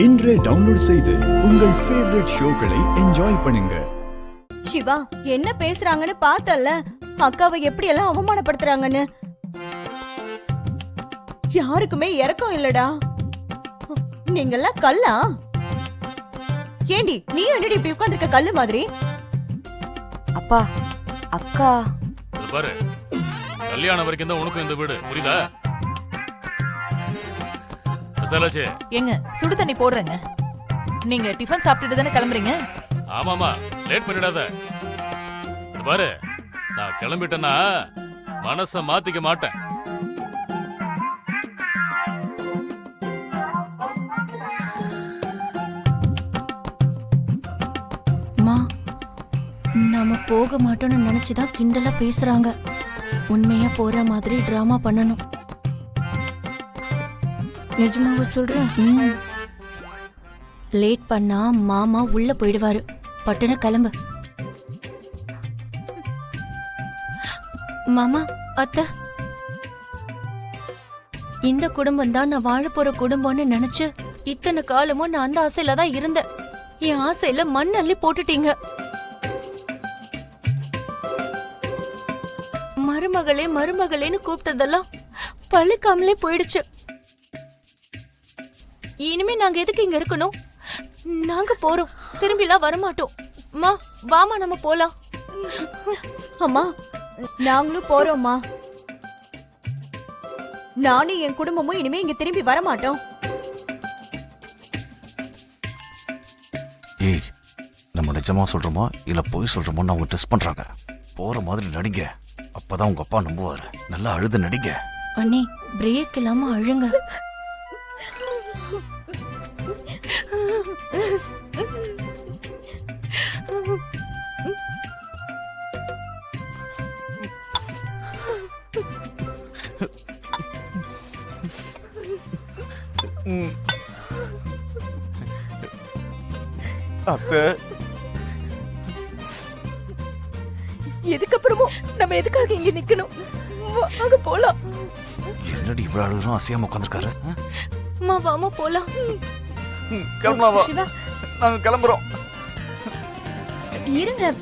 இன்றே டவுன்லோட் செய்து உங்கள் ஃபேவரட் ஷோக்களை என்ஜாய் பண்ணுங்க. சிவா என்ன பேசுறாங்கன்னு பார்த்தல்ல, அக்காவை எப்படி எல்லாம் அவமானப்படுத்துறாங்கன்னு. யாருக்குமே இறக்கம் இல்லடா. நீங்கெல்லாம் கல்லா? ஏண்டி நீ என்னடி இப்படி உட்கார்ந்திருக்க கல்லு மாதிரி? அப்பா அக்கா பாரு, கல்யாணம் வரைக்கும் தான் உனக்கும் இந்த வீடு, புரியுதா? ஏங்க சுடு தண்ணி போடுறேங்க. நீங்க டிஃபன் சாப்பிட்டுட்டு தானே கிளம்புறீங்க? ஆமாமா, லேட் பண்ணிடாத. இது பாரு, நான் கிளம்பிட்டேன்னா மனச மாத்திக்க மாட்டேன். நாம போக மாட்டோம்னு நினைச்சுதான் கிண்டலா பேசுறாங்க. உண்மையா போற மாதிரி டிராமா பண்ணணும். நிஜமாவ சொல்றேன். லேட் பண்ணா மாமா உள்ள போயிடுவாரு. பட்டுன கிளம்பு. மாமா, அத்தை, இந்த குடும்பம் தான் நான் வாழ போற குடும்பம்னு நினைச்சு இத்தனை காலமும் நான் அந்த ஆசையில தான் இருந்தேன். என் ஆசையில மண் அள்ளி போட்டுட்டீங்க. மருமகளே மருமகளேன்னு கூப்பிட்டதெல்லாம் பழிக்காமலே போயிடுச்சு. இனிமே நாங்க எதுக்கு இங்க இருக்கணும்? நாங்க போறோம், திரும்பிலாம் வரமாட்டோம். அம்மா வாமா, நம்ம போலாம். அம்மா நாங்களும் போறோம்மா. நானும் என் குடும்பமும் இனிமே இங்க திரும்பி வரமாட்டோம். ஏய், நம்ம நிஜமா சொல்றோமா இல்ல போய் சொல்றோமோன்னு அவங்க டெஸ்ட் பண்றாங்க. போற மாதிரி நடிங்க, அப்பதான் உங்க அப்பா நம்புவாரு. நல்லா அழுது நடிங்க. அண்ணி, பிரேக் இல்லாம அழுங்க. அத்தை, எதுக்கப்புறமும் நம்ம எதுக்காக இங்க நிக்கணும்? வாங்க போலாம். என்னடி இவ்வளவு அழுதும் அசையாம உட்காந்துருக்காரு? வாமா போலாம். கிளம்பலாவா? நாங்க கிளம்புறோம். இருங்க.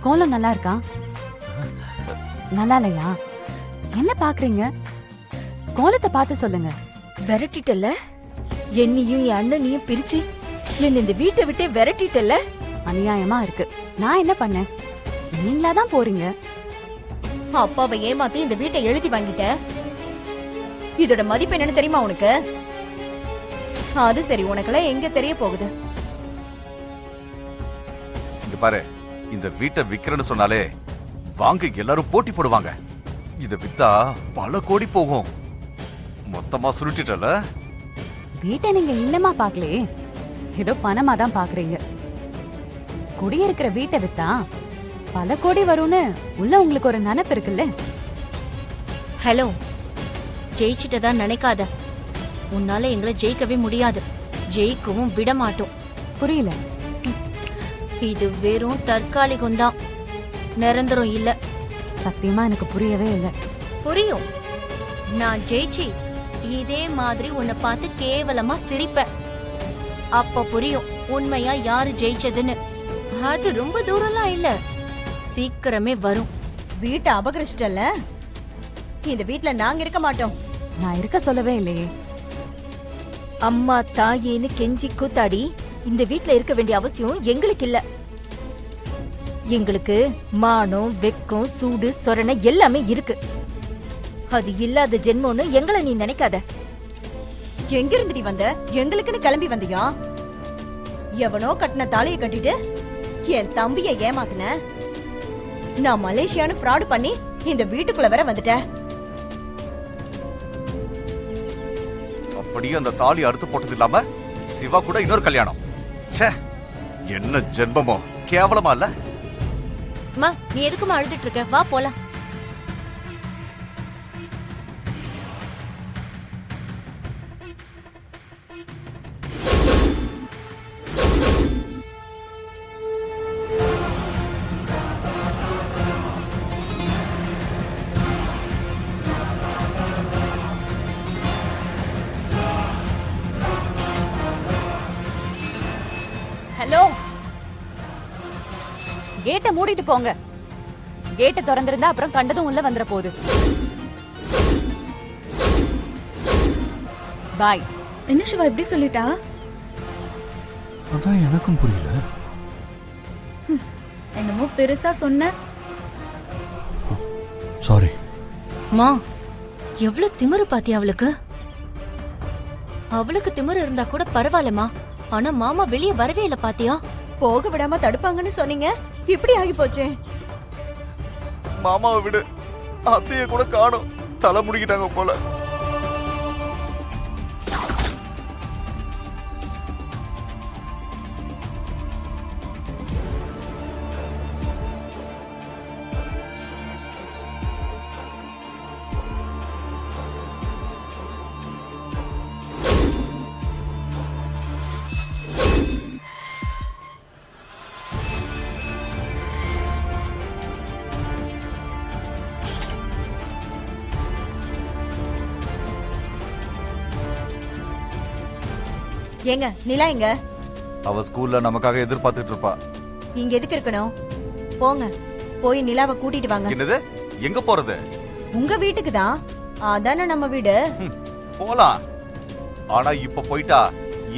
கோலம் நல்லா இருக்கா? நல்லா இல்லையா? என்ன பாக்குறீங்க? கோலத்தை பார்த்து சொல்லுங்க. விரட்டிட்டல்ல, என்னையும் என் அண்ணனையும் பிரிச்சு என்ன இந்த வீட்டை விட்டே விரட்டிட்டல்ல. அநியாயமா இருக்கு. நான் என்ன பண்ணேன்? நீங்களா தான் போறீங்க. அப்பாவை ஏமாத்தி இந்த வீட்டை எழுதி வாங்கிட்ட. இதோட மதிப்பு என்னன்னு தெரியுமா உனக்கு? அது சரி, உனக்கெல்லாம் எங்க தெரிய போகுது? இங்க பாரு, இந்த வீட்டை விக்கிறேன்னு சொன்னாலே வாங்க எல்லாரும் போட்டி போடுவாங்க. இத வித்தா பல கோடி போகும். மொத்தமா சுருட்டிட்டல. வீட்டை நீங்க இல்லமா பாக்கலையே, ஏதோ பணமா தான் பாக்குறீங்க. குடியிருக்கிற வீட்டை வித்தா பல கோடி வரும்னு உள்ள உங்களுக்கு ஒரு நினைப்பு இருக்குல்ல? ஹலோ, ஜெயிச்சிட்டதா நினைக்காத. உன்னால எங்களை ஜெயிக்கவே முடியாது. ஜெயிக்கவும் விட மாட்டோம். புரியல? இது வெறும் தற்காலிகம் தான், நிரந்தரம் இல்ல. சத்தியமா எனக்கு புரியவே இல்லை. புரியும். நான் ஜெயிச்சு இதே மாதிரி உன்னை பார்த்து கேவலமா சிரிப்பேன். அப்ப புரியும் உண்மையா யாரு ஜெயிச்சதுன்னு. அது ரொம்ப தூரம்லாம் இல்ல, சீக்கிரமே வரும். வீட்டை அபகரிச்சிட்டல்ல, இந்த வீட்ல நாங்க இருக்க மாட்டோம். நான் இருக்க சொல்லவே இல்லையே. அம்மா தாயேன்னு கெஞ்சி கூத்தாடி இந்த வீட்ல இருக்க வேண்டிய அவசியம் எங்களுக்கு இல்ல. எங்களுக்கு மானம், வெக்கம், சூடு, சொரணை எல்லாமே இருக்கு. அது இல்லாத ஜென்மம்னு எங்களை நீ நினைக்காத. எங்கிருந்து நீ வந்த? எங்களுக்குன்னு கிளம்பி வந்தியா? எவனோ கட்டின தாலியை கட்டிட்டு என் தம்பியை ஏமாத்தின. நான் மலேசியான்னு ஃப்ராட் பண்ணி இந்த வீட்டுக்குள்ள வர வந்துட்டேன். அப்படியே அந்த தாலி அறுத்து போட்டது இல்லாம சிவா கூட இன்னொரு கல்யாணம். ச்சே, என்ன ஜென்மமோ. கேவலமா இல்ல? மா நீ எதுக்குமா அழுதுட்டு இருக்க? வா போலாம். ஹலோ, கேட்டை மூடிட்டு போங்க. கேட்டை திறந்திருந்தா அப்புறம் கண்டதும் உள்ள வந்துற போகுது. பாய். என்ன சிவா இப்படி சொல்லிட்டா? அதான் எனக்கும் புரியல. என்னமோ பெருசா சொன்ன. சாரி. மா எவ்வளவு திமிரு பாத்தியா அவளுக்கு? அவளுக்கு திமிரு இருந்தா கூட பரவாயில்லமா, ஆனா மாமா வெளியே வரவே இல்ல பாத்தியா? போக விடாம தடுப்பாங்கன்னு சொன்னீங்க, இப்படி ஆகி போச்சே. மாமாவை விடு, அத்தைய கூட காணோம். தலை முடிக்கிட்டாங்க போல. ஏங்க நிலா எங்க? அவ ஸ்கூல்ல நமக்காக எதிர்பார்த்துட்டு இருப்பா. இங்க எதுக்கு இருக்கணும்? போங்க, போய் நிலாவை கூட்டிட்டு வாங்க. என்னது? எங்க போறது? உங்க வீட்டுக்கு தான், அதானே நம்ம வீடு. போலாம். ஆனா இப்ப போயிட்டா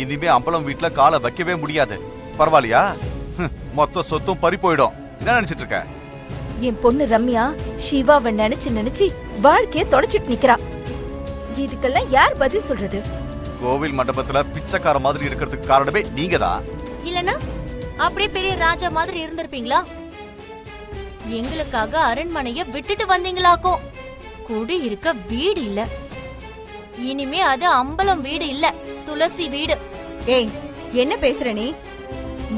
இனிமே அம்பலம் வீட்டுல காலை வைக்கவே முடியாது. பரவாயில்லையா? மொத்த சொத்தும் பறி போயிடும். என்ன நினைச்சிட்டு இருக்க? என் பொண்ணு ரம்யா சிவாவை நினைச்சு நினைச்சு வாழ்க்கைய தொடச்சிட்டு நிக்கிறா. இதுக்கெல்லாம் யார் பதில் சொல்றது? கோவில் மண்டபத்துல பிச்சைக்கார மாதிரி இருக்கிறதுக்கு காரணமே நீங்க தான். இல்லனா அப்படியே பெரிய ராஜா மாதிரி இருந்திருப்பீங்களா? எங்களுக்காக அரண்மனைய விட்டுட்டு வந்தீங்களாக்கும். குடி இருக்க வீடு இல்ல. இனிமே அது அம்பலம் வீடு இல்ல, துளசி வீடு. ஏய், என்ன பேசுற நீ?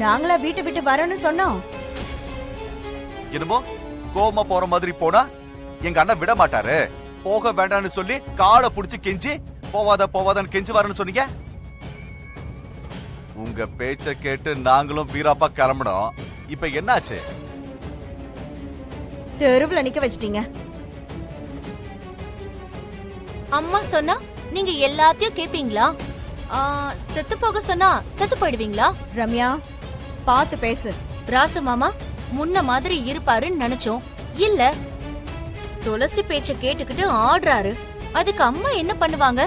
நாங்களா வீட்டை விட்டு வரேன்னு சொன்னோம்? என்னமோ கோமா போற மாதிரி போனா எங்க அண்ணன் விட மாட்டாரு. போக வேண்டாம்னு சொல்லி காலை புடிச்சு கெஞ்சி போவாதன்னு கெஞ்சி வரேன்னு சொன்னீங்க. உங்க பேச்ச கேட்டு நாங்களும் வீராப்பா கிளம்பணும். இப்ப என்னாச்சு? தெருவுல நிக்க வச்சிட்டீங்க. அம்மா சொன்னா நீங்க எல்லாத்தையும் கேப்பீங்களா? செத்து போக சொன்னா செத்து போயிடுவீங்களா? ரம்யா, பார்த்து பேசு. ராசு மாமா முன்ன மாதிரி இருப்பாருன்னு நினைச்சோம். இல்ல, துளசி பேச்ச கேட்டுக்கிட்டு ஆடுறாரு. அதுக்கு அம்மா என்ன பண்ணுவாங்க?